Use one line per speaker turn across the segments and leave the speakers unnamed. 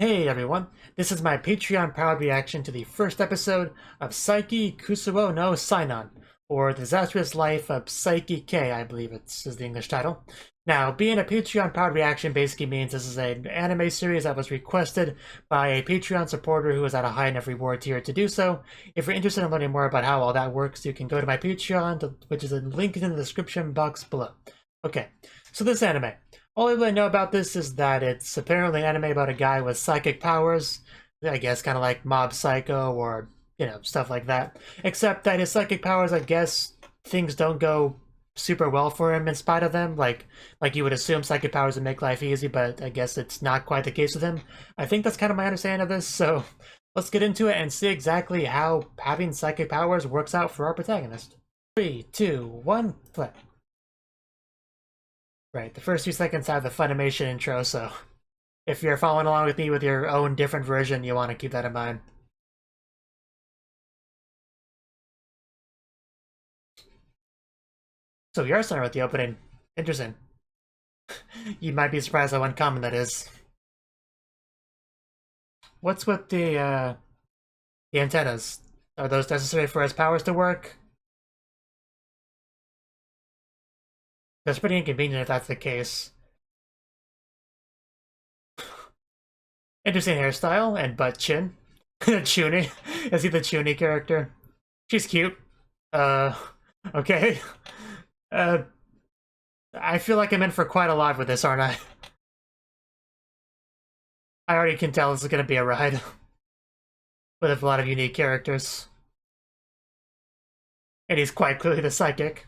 Hey everyone, this is my Patreon-powered reaction to the first episode of Saiki Kusuo no Psy-nan, or Disastrous Life of Saiki K, I believe is the English title. Now, being a Patreon-powered reaction basically means this is an anime series that was requested by a Patreon supporter who is at a high enough reward tier to do so. If you're interested in learning more about how all that works, you can go to my Patreon, which is linked in the description box below. Okay, so this anime. All I really know about this is that it's apparently an anime about a guy with psychic powers. I guess kind of like Mob Psycho or, stuff like that. Except that his psychic powers, I guess, things don't go super well for him in spite of them. Like you would assume psychic powers would make life easy, but I guess it's not quite the case with him. I think that's kind of my understanding of this, so let's get into it and see exactly how having psychic powers works out for our protagonist. 3, 2, 1, play. Right, the first few seconds have the Funimation intro, so if you're following along with me with your own different version, you want to keep that in mind. So we are starting with the opening. Interesting. You might be surprised how uncommon that is. What's with the antennas? Are those necessary for his powers to work? That's pretty inconvenient if that's the case. Interesting hairstyle and butt chin. Chuni. Is he the Chuni character? She's cute. Uh, okay. Uh, I feel like I'm in for quite a lot with this, aren't I? I already can tell this is going to be a ride. With a lot of unique characters. And he's quite clearly the psychic.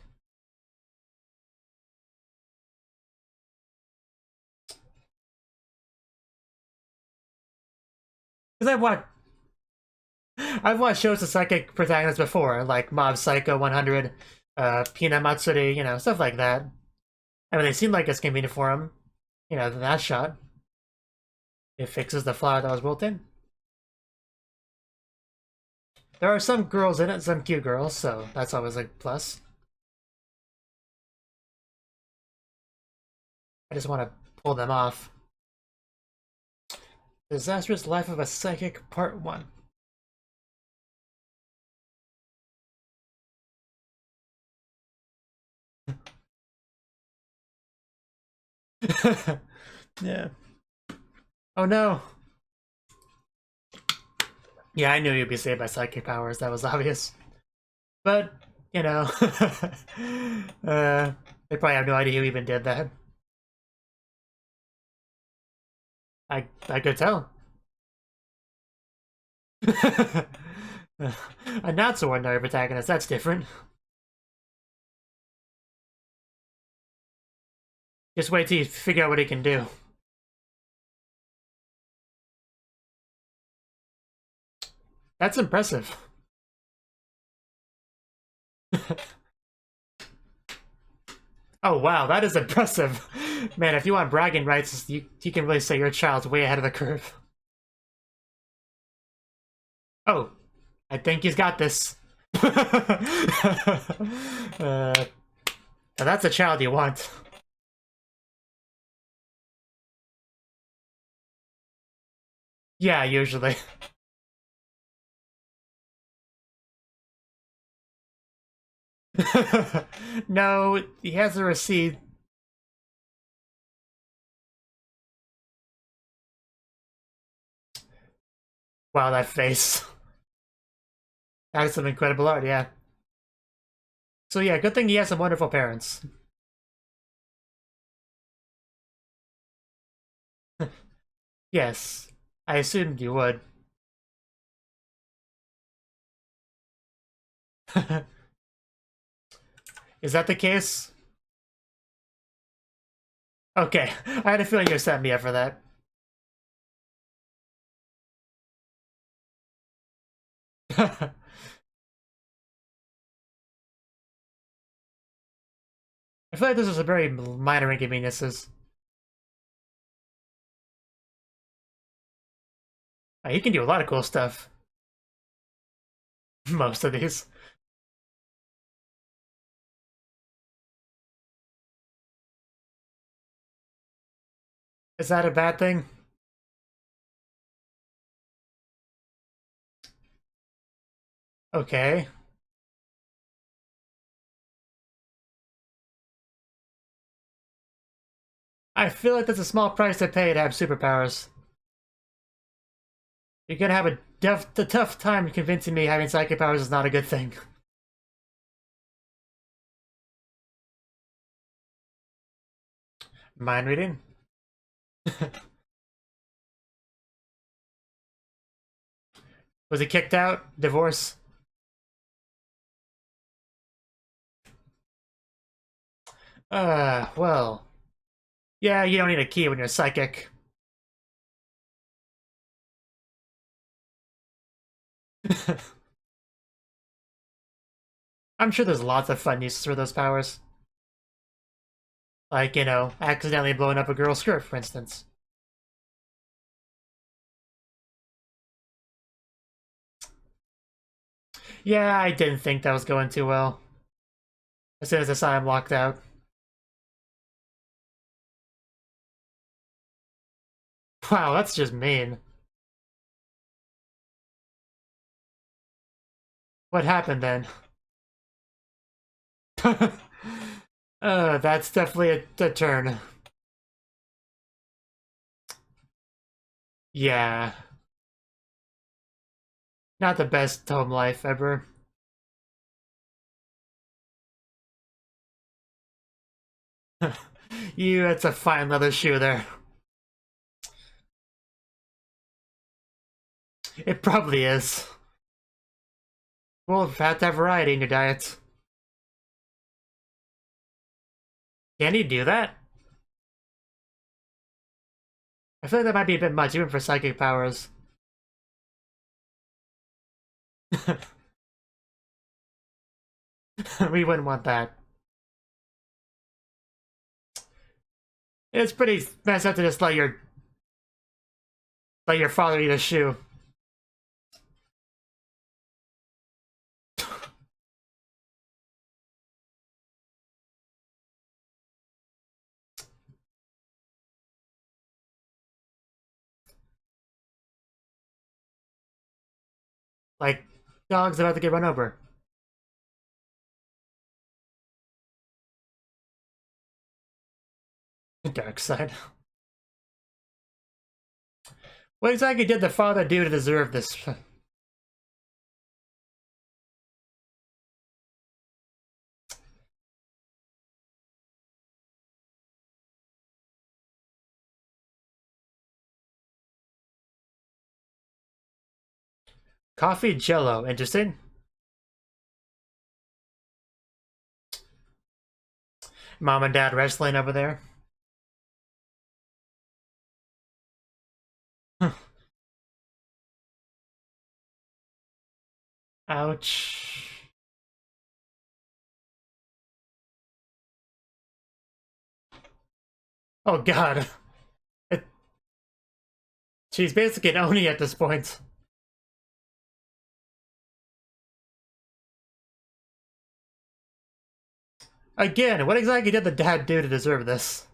Because I've watched shows with psychic protagonists before, like Mob Psycho 100, Pina Matsuri, stuff like that. I mean, they seem like it's convenient for him. That shot. It fixes the flaw that was built in. There are some girls in it, some cute girls, so that's always a plus. I just want to pull them off. Disastrous Life of a Psychic, Part 1. Yeah. Oh no. Yeah, I knew you'd be saved by psychic powers. That was obvious. But, you know, they probably have no idea who even did that. I could tell. A not so ordinary protagonist, that's different. Just wait till you figure out what he can do. That's impressive. Oh wow, that is impressive. Man, if you want bragging rights, you can really say your child's way ahead of the curve. Oh, I think he's got this. Now that's a child you want. Yeah, usually. No, he has a receipt. Wow, that face. That's some incredible art, yeah. So yeah, good thing he has some wonderful parents. Yes, I assumed you would. Is that the case? Okay, I had a feeling you set me up for that. I feel like this is a very minor inconveniences. He can do a lot of cool stuff. Most of these. Is that a bad thing? Okay. I feel like that's a small price to pay to have superpowers. You're gonna have a tough time convincing me having psychic powers is not a good thing. Mind reading? Was he kicked out? Divorce? Well. Yeah, you don't need a key when you're psychic. I'm sure there's lots of fun uses for those powers. Like, accidentally blowing up a girl's skirt, for instance. Yeah, I didn't think that was going too well. As soon as I saw him locked out. Wow, that's just mean. What happened then? That's definitely a turn. Yeah. Not the best home life ever. That's a fine leather shoe there. It probably is. Well, you have to have variety in your diet. Can you do that? I feel like that might be a bit much, even for psychic powers. We wouldn't want that. It's pretty messed up to just let your father eat a shoe. Like dogs about to get run over. Dark side. What exactly did the father do to deserve this? Coffee Jello, interesting. Mom and dad wrestling over there. Ouch. Oh god. It, she's basically an Oni at this point. Again, what exactly did the dad do to deserve this?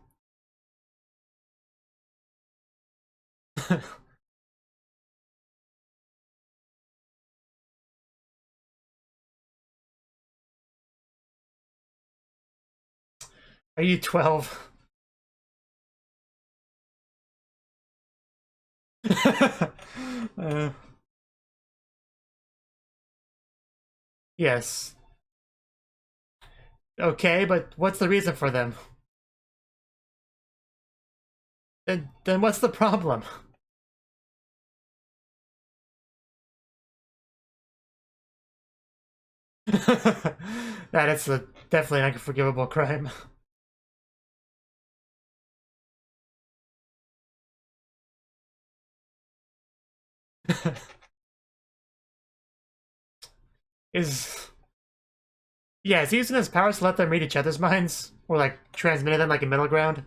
Are you 12? uh, yes. Okay, but what's the reason for them? Then what's the problem? That is definitely an unforgivable crime. Is Yeah, is he using his powers to let them read each other's minds? Or like transmitting them like a middle ground?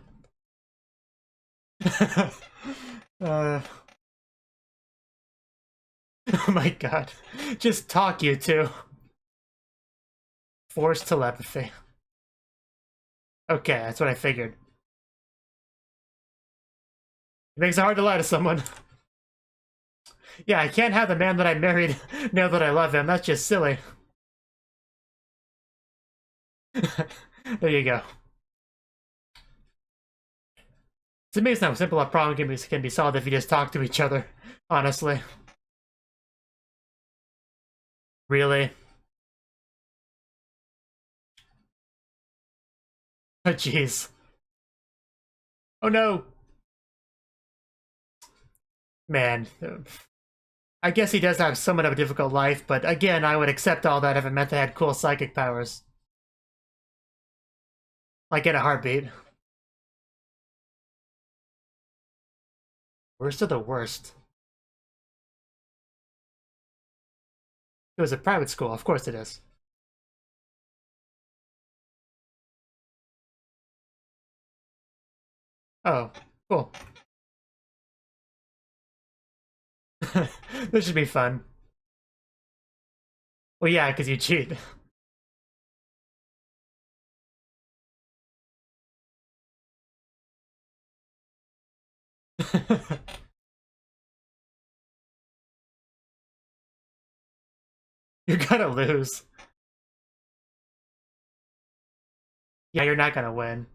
uh, oh my god. Just talk, you two. Forced telepathy. Okay, that's what I figured. It makes it hard to lie to someone. Yeah, I can't have the man that I married know that I love him. That's just silly. There you go. It's amazing how simple a problem can be solved if you just talk to each other, honestly. Really? Oh, jeez. Oh, no. Man. I guess he does have somewhat of a difficult life, but again, I would accept all that if it meant they had cool psychic powers. Like in a heartbeat. Worst of the worst. It was a private school, of course it is. Oh, cool. This should be fun. Well, yeah, because you cheat. You're gonna lose. Yeah, you're not gonna win.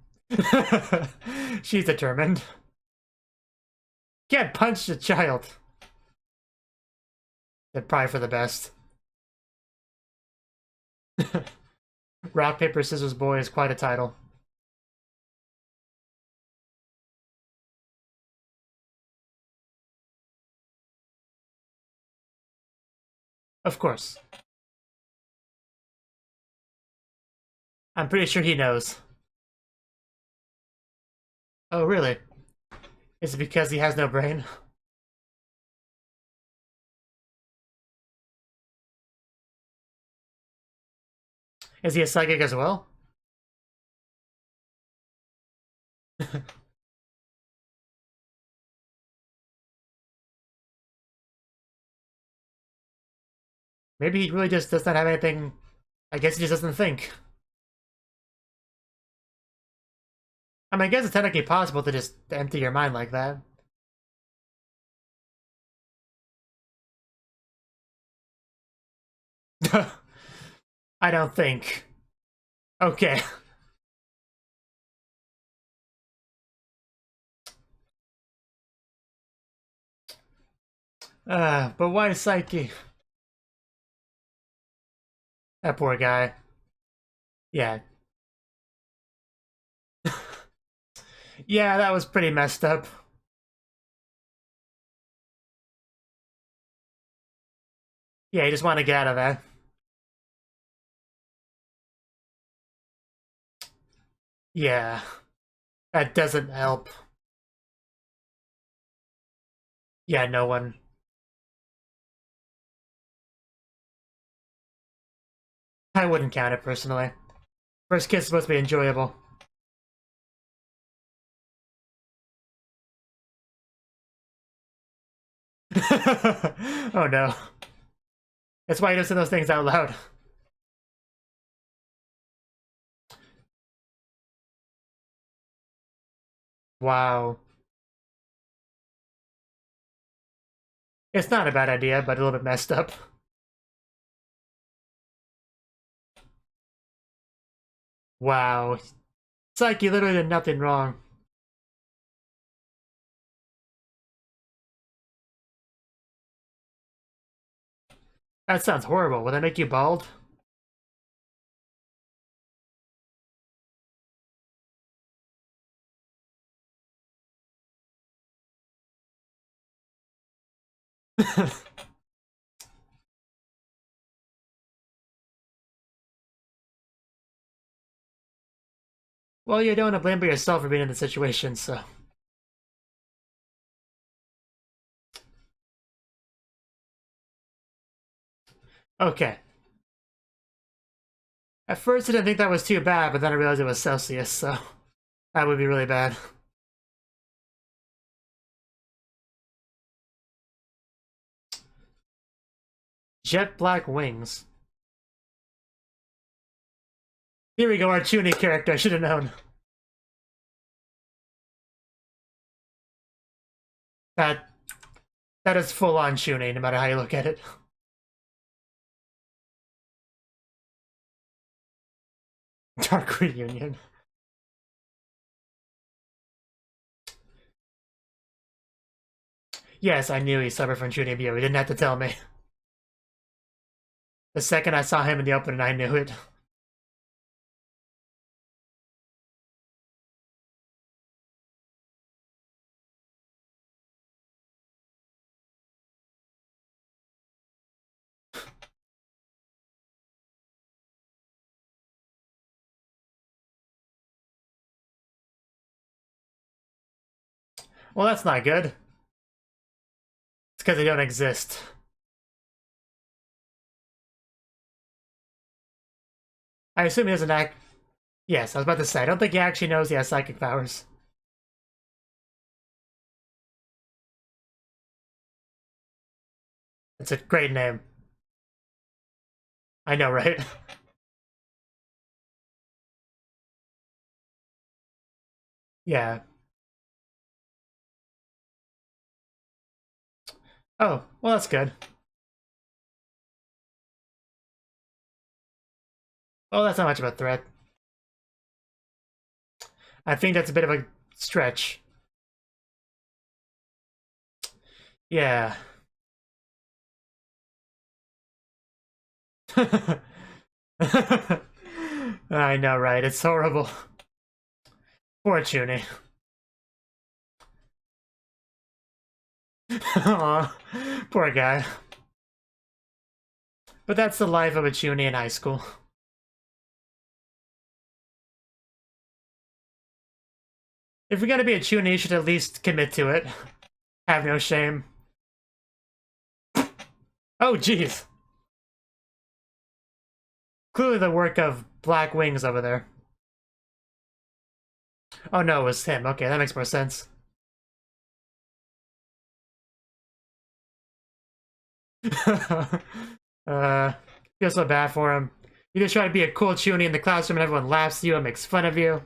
She's determined. Can't punch the child. Then probably for the best. Rock, paper, scissors, boy is quite a title. Of course. I'm pretty sure he knows. Oh, really? Is it because he has no brain? Is he a psychic as well? Maybe he really just does not have anything. I guess he just doesn't think. I mean, I guess it's technically possible to just empty your mind like that. I don't think. Okay. But why Saiki? That poor guy. Yeah. Yeah, that was pretty messed up. Yeah, you just want to get out of that. Yeah. That doesn't help. Yeah, no one. I wouldn't count it personally. First kiss is supposed to be enjoyable. Oh no. That's why you don't say those things out loud. Wow. It's not a bad idea, but a little bit messed up. Wow. It's like you literally did nothing wrong. That sounds horrible. Will that make you bald? Well, you don't want to blame yourself for being in the situation, so. Okay. At first I didn't think that was too bad, but then I realized it was Celsius, so that would be really bad. Jet black wings. Here we go, our Cnouki character, I should have known. That That is full-on Shuni, no matter how you look at it. Dark Reunion. Yes, I knew he suffered from Shuni View. He didn't have to tell me. The second I saw him in the opening, I knew it. Well, that's not good. It's because they don't exist. I assume he doesn't act... Yes, I was about to say, I don't think he actually knows he has psychic powers. It's a great name. I know, right? Yeah. Oh, well, that's good. Well, that's not much of a threat. I think that's a bit of a stretch. Yeah. I know, right? It's horrible. Poor Chuni. Aw, poor guy. But that's the life of a Chuni in high school. If you're gonna be a Chuni, you should at least commit to it. Have no shame. Oh, jeez. Clearly the work of Black Wings over there. Oh no, it was him. Okay, that makes more sense. Feel so bad for him. You just try to be a cool Chuni in the classroom and everyone laughs at you and makes fun of you.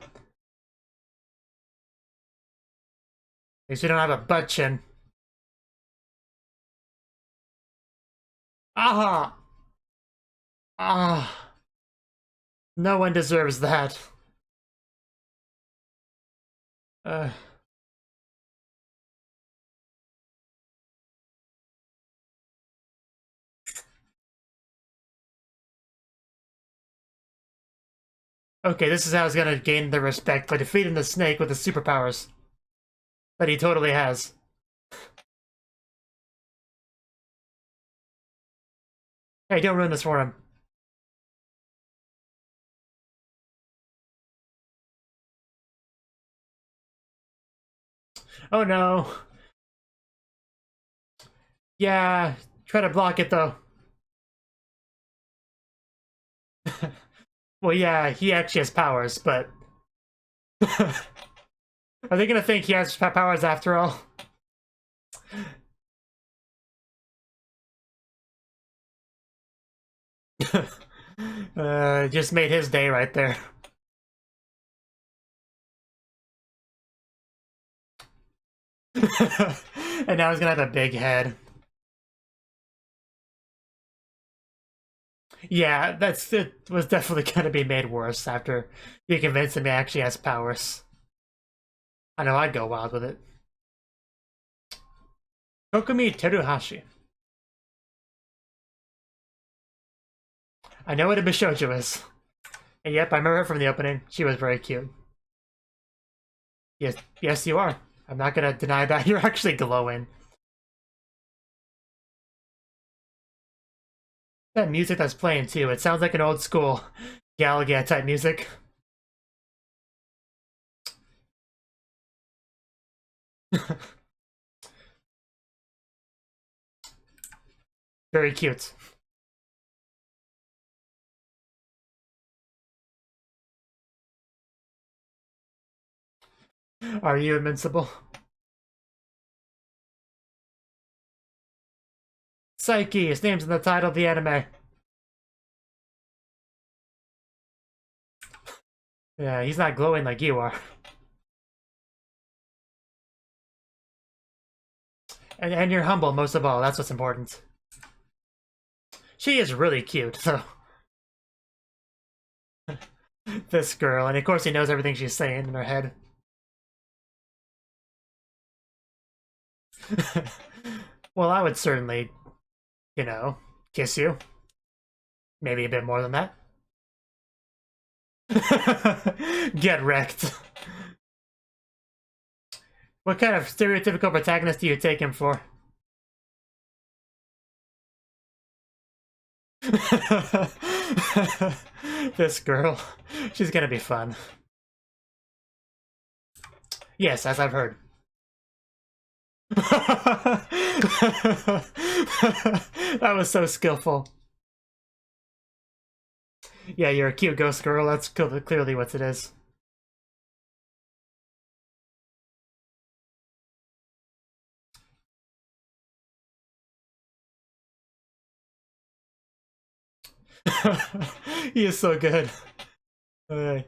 At least you don't have a butt chin. Ah! Ah! No one deserves that. Uh... Okay, this is how he's gonna gain the respect by defeating the snake with his superpowers. That he totally has. Hey, don't ruin this for him. Oh no. Yeah, try to block it though. Well, yeah, he actually has powers, but... Are they gonna think he has powers after all? Just made his day right there. And now he's gonna have a big head. Yeah, it was definitely gonna be made worse after you convinced him he actually has powers. I know I'd go wild with it. Kokumi Teruhashi. I know what a Bishoujo is. And yep, I remember her from the opening. She was very cute. Yes, you are. I'm not gonna deny that. You're actually glowing. That music that's playing too, it sounds like an old school Galaga type music. Very cute. Are you invincible? Saiki, his name's in the title of the anime. Yeah, he's not glowing like you are. And you're humble most of all. That's what's important. She is really cute, though. This girl, and of course he knows everything she's saying in her head. Well, I would certainly, you know, kiss you. Maybe a bit more than that. Get wrecked. What kind of stereotypical protagonist do you take him for? This girl. She's gonna be fun. Yes, as I've heard. That was so skillful. Yeah, you're a cute ghost girl. That's clearly what it is. He is so good.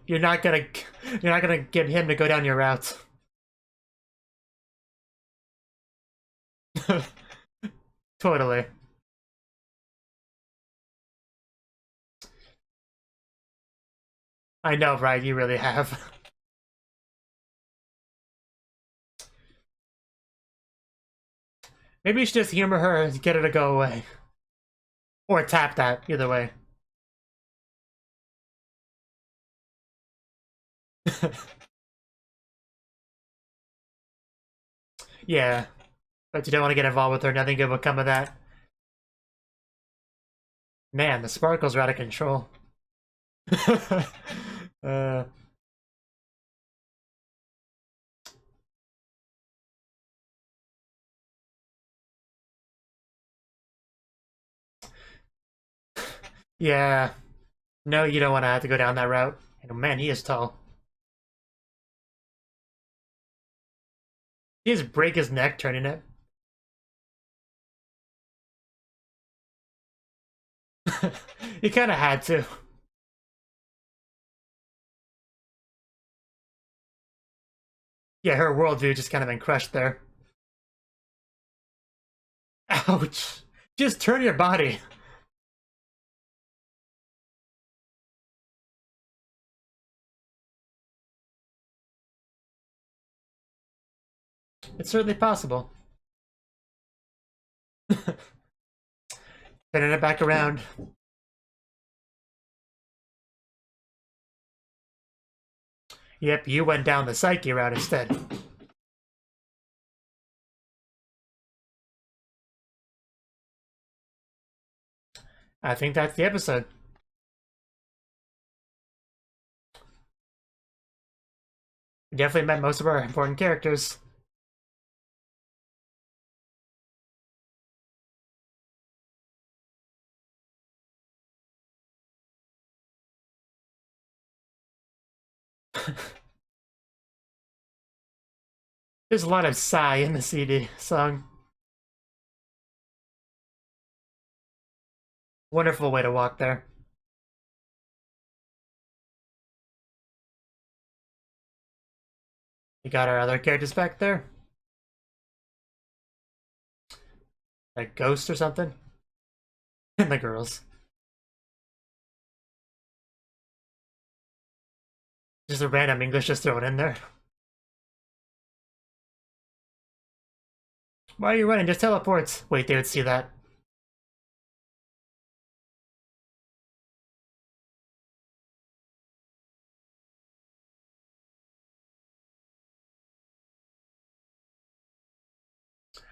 You're not gonna get him to go down your route. Totally. I know, right? You really have. Maybe you should just humor her and get her to go away. Or tap that, either way. Yeah. But you don't want to get involved with her, nothing good will come of that. Man, the sparkles are out of control. uh, yeah. No, you don't want to have to go down that route. And man, he is tall. He just break his neck turning it. He kind of had to. Yeah, her worldview just kind of been crushed there. Ouch. Just turn your body. It's certainly possible. Turning it back around. Yep, you went down the Saiki route instead. I think that's the episode. We definitely met most of our important characters. There's a lot of sigh in the CD song. Wonderful way to walk there. We got our other characters back there. Like Ghost or something. And the girls. Just a random English just thrown in there. Why are you running? Just teleports. Wait, they would see that.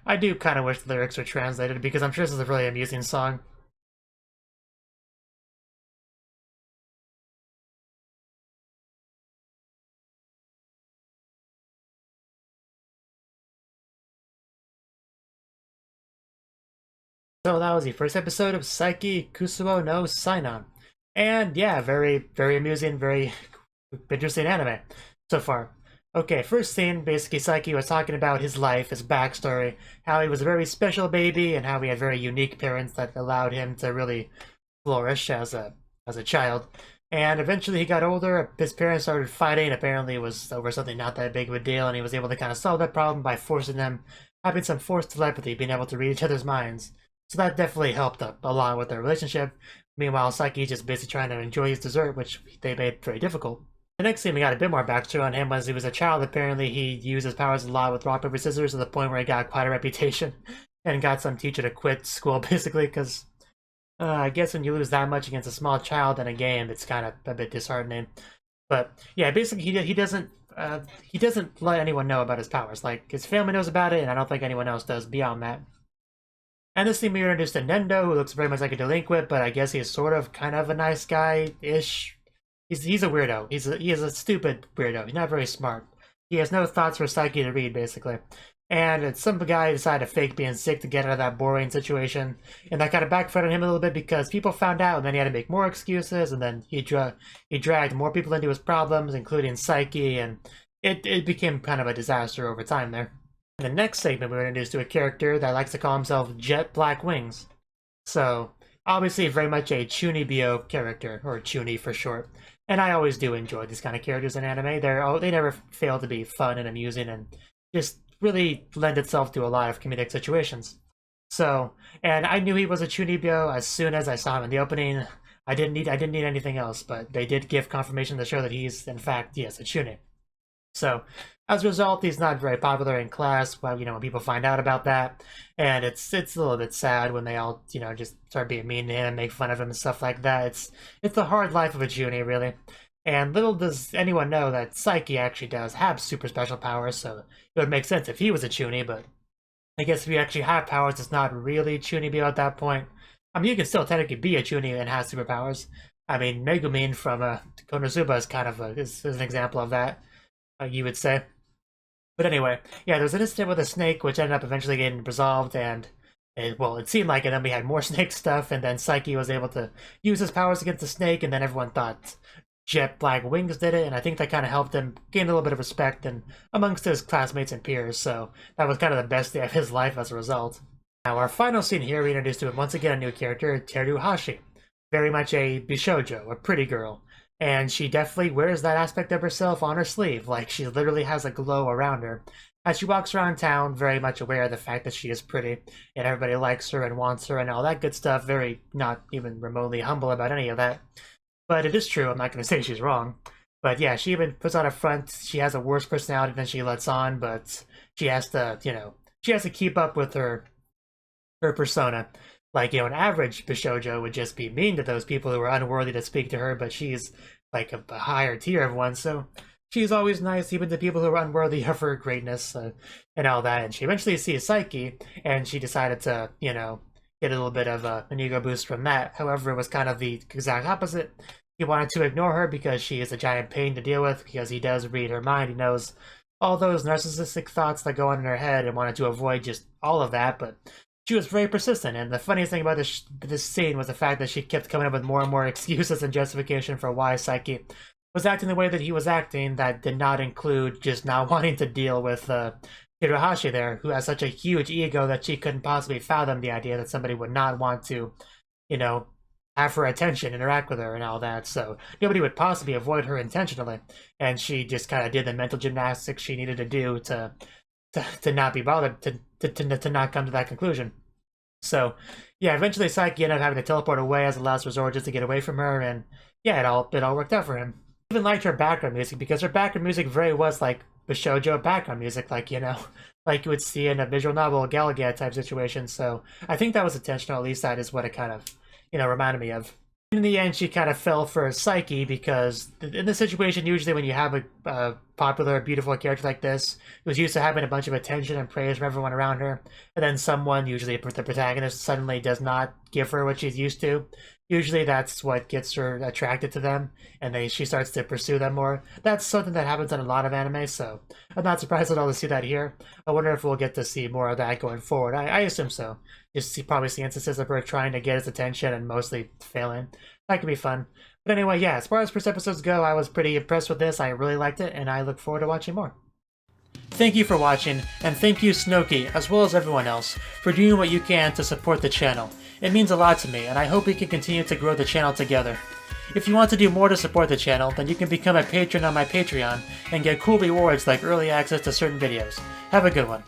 I do kind of wish the lyrics were translated because I'm sure this is a really amusing song. So that was the first episode of Saiki Kusuo no Psy-nan. And yeah, very, very amusing, very interesting anime so far. Okay, first scene, basically Saiki was talking about his life, his backstory, how he was a very special baby, and how he had very unique parents that allowed him to really flourish as a child. And eventually he got older, his parents started fighting, apparently it was over something not that big of a deal, and he was able to kind of solve that problem by forcing them having some forced telepathy, being able to read each other's minds. So that definitely helped up a lot with their relationship. Meanwhile, Saiki just busy trying to enjoy his dessert, which they made very difficult. The next scene we got a bit more backstory on him was he was a child. Apparently he used his powers a lot with rock, paper, scissors to the point where he got quite a reputation and got some teacher to quit school basically because I guess when you lose that much against a small child in a game, it's kind of a bit disheartening. But yeah, basically he doesn't let anyone know about his powers. Like his family knows about it, and I don't think anyone else does beyond that. And this scene we were introduced to Nendo, who looks very much like a delinquent, but I guess he's sort of kind of a nice guy-ish. He's a weirdo. He is a stupid weirdo. He's not very smart. He has no thoughts for Saiki to read, basically. And some guy decided to fake being sick to get out of that boring situation. And that kind of backfired on him a little bit because people found out, and then he had to make more excuses, and then he dragged more people into his problems, including Saiki, and it became kind of a disaster over time there. In the next segment, we were introduced to a character that likes to call himself Jet Black Wings. So, obviously very much a Chunibyo character, or Chuni for short. And I always do enjoy these kind of characters in anime. They never fail to be fun and amusing and just really lend itself to a lot of comedic situations. So, and I knew he was a Chunibyo as soon as I saw him in the opening. I didn't need anything else, but they did give confirmation to show that he's, in fact, yes, a Chuni. So, as a result, he's not very popular in class. Well, when people find out about that, and it's a little bit sad when they all, just start being mean to him and make fun of him and stuff like that. It's the hard life of a Chuni, really. And little does anyone know that Saiki actually does have super special powers, so it would make sense if he was a Chuni, but I guess if you actually have powers, it's not really Chunibyo at that point. I mean, you can still technically be a Chuni and have superpowers. I mean, Megumin from Konosuba is kind of is an example of that, you would say. But anyway, yeah, there was an incident with a snake which ended up eventually getting resolved, and it seemed like it. And then we had more snake stuff, and then Saiki was able to use his powers against the snake, and then everyone thought Jet Black Wings did it, and I think that kind of helped him gain a little bit of respect and amongst his classmates and peers, so that was kind of the best day of his life as a result. Now, our final scene here, we introduced to him once again a new character, Teruhashi. Very much a Bishoujo, a pretty girl. And she definitely wears that aspect of herself on her sleeve, like she literally has a glow around her. As she walks around town, very much aware of the fact that she is pretty, and everybody likes her and wants her and all that good stuff, very not even remotely humble about any of that. But it is true, I'm not going to say she's wrong. But yeah, she even puts on a front, she has a worse personality than she lets on, but she has to, she has to keep up with her persona. Like, an average Bishoujo would just be mean to those people who are unworthy to speak to her, but she's like a higher tier of one, so she's always nice even to people who are unworthy of her greatness and all that. And she eventually sees Saiki, and she decided to, get a little bit of an ego boost from that. However, it was kind of the exact opposite. He wanted to ignore her because she is a giant pain to deal with, because he does read her mind. He knows all those narcissistic thoughts that go on in her head and wanted to avoid just all of that, but she was very persistent. And the funniest thing about this scene was the fact that she kept coming up with more and more excuses and justification for why Saiki was acting the way that he was acting that did not include just not wanting to deal with Teruhashi there, who has such a huge ego that she couldn't possibly fathom the idea that somebody would not want to, have her attention, interact with her and all that. So nobody would possibly avoid her intentionally. And she just kind of did the mental gymnastics she needed to do to not be bothered, to not come to that conclusion. So yeah, eventually Saiki ended up having to teleport away as a last resort just to get away from her, and yeah, it all worked out for him. I even liked her background music, because her background music very was like Bishoujo background music, like like you would see in a visual novel Galaga type situation. So I think that was intentional, at least that is what it kind of reminded me of. In the end, she kind of fell for Saiki, because in this situation, usually when you have a popular, beautiful character like this, who's used to having a bunch of attention and praise from everyone around her, and then someone, usually the protagonist, suddenly does not give her what she's used to, usually that's what gets her attracted to them, and she starts to pursue them more. That's something that happens in a lot of anime, so I'm not surprised at all to see that here. I wonder if we'll get to see more of that going forward. I assume so. Just probably see instances of her trying to get his attention and mostly failing. That could be fun. But anyway, yeah, as far as first episodes go, I was pretty impressed with this. I really liked it, and I look forward to watching more. Thank you for watching, and thank you Cnouki, as well as everyone else, for doing what you can to support the channel. It means a lot to me, and I hope we can continue to grow the channel together. If you want to do more to support the channel, then you can become a patron on my Patreon and get cool rewards like early access to certain videos. Have a good one.